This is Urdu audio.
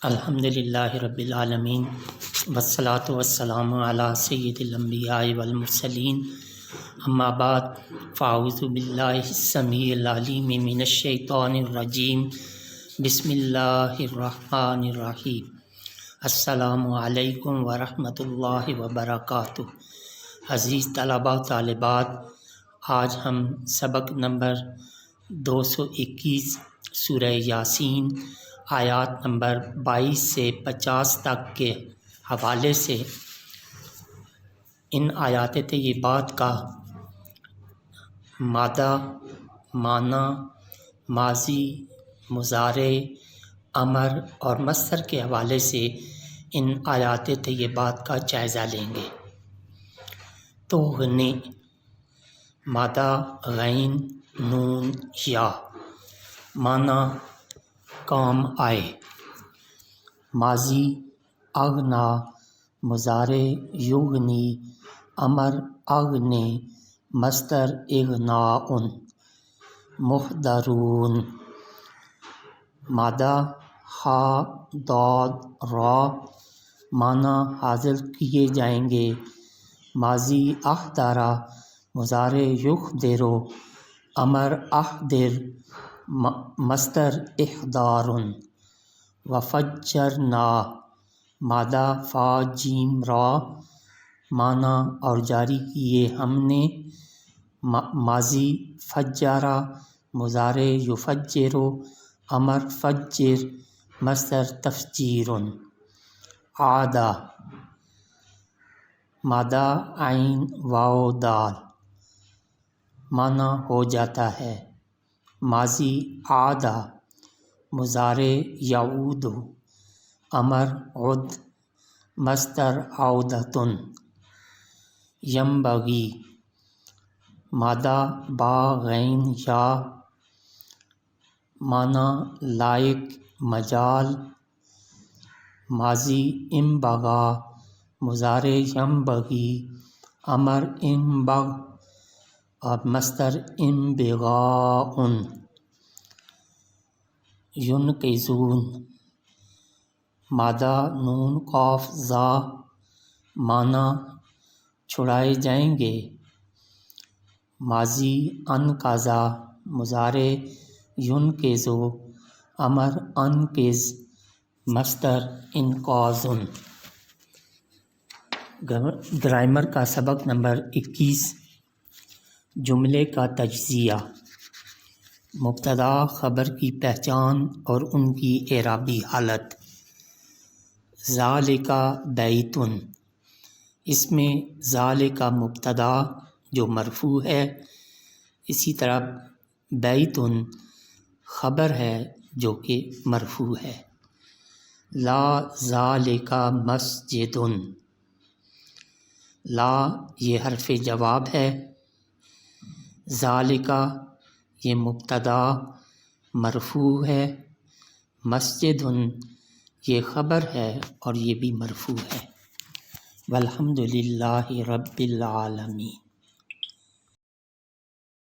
الحمدللہ رب العالمین والصلاة والسلام علی سید الانبیاء والمرسلین اما بعد فاعوذ باللہ السمیع العلیم من الشیطان الرجیم بسم اللہ الرحمن الرحیم السلام علیکم ورحمۃ اللہ وبرکاتہ۔ عزیز طلباء طالبات، آج ہم سبق نمبر 221 سورہ یاسین آیات نمبر 22 سے 50 تک کے حوالے سے ان آیات طیبات کا مادہ، معنی، ماضی، مضارع، امر اور مصدر کے حوالے سے ان آیات طیبات کا جائزہ لیں گے۔ تغنی، مادہ غین نون یا، معنی کام آئے، ماضی اغنا، مضارع یغنی، امر اغنے، مصدر اغناء، محضرون، مادہ ہا ضاد را، معنی حاضر کیے جائیں گے، ماضی احضرا، مضارع یحضر، امر احضر، مصدر احضار، وفجرنا، مادہ فا جیم را، معنی اور جاری کیے ہم نے، ماضی فجرا، مضارع یفجر، امر فجر، مصدر تفجیر، عادہ، مادہ عین واو دال، معنی ہو جاتا ہے، ماضی عادہ، مضارع یعود، امر عد، مصدر عودۃ، ینبغی، مادہ با غین یا، معنی لائق، مجال، ماضی انبغا، مضارع ینبغی، امر انبغ اور مصدر انبغاء، ینقذون، مادہ نون قاف زا، معنی چھڑائے جائیں گے، ماضی انقذا، مضارع ینقذ، امر انقذ، مصدر انقاذ۔ گرامر کا سبق نمبر 21، جملے کا تجزیہ، مبتدا خبر کی پہچان اور ان کی اعرابی حالت۔ ذالک بیت، اس میں ذالک مبتدا جو مرفوع ہے، اسی طرح بیت خبر ہے جو کہ مرفوع ہے۔ لا ذالک مسجد، لا یہ حرف جواب ہے، ذالک یہ مبتدا مرفوع ہے، مسجد یہ خبر ہے اور یہ بھی مرفوع ہے۔ والحمد للہ رب العالمین۔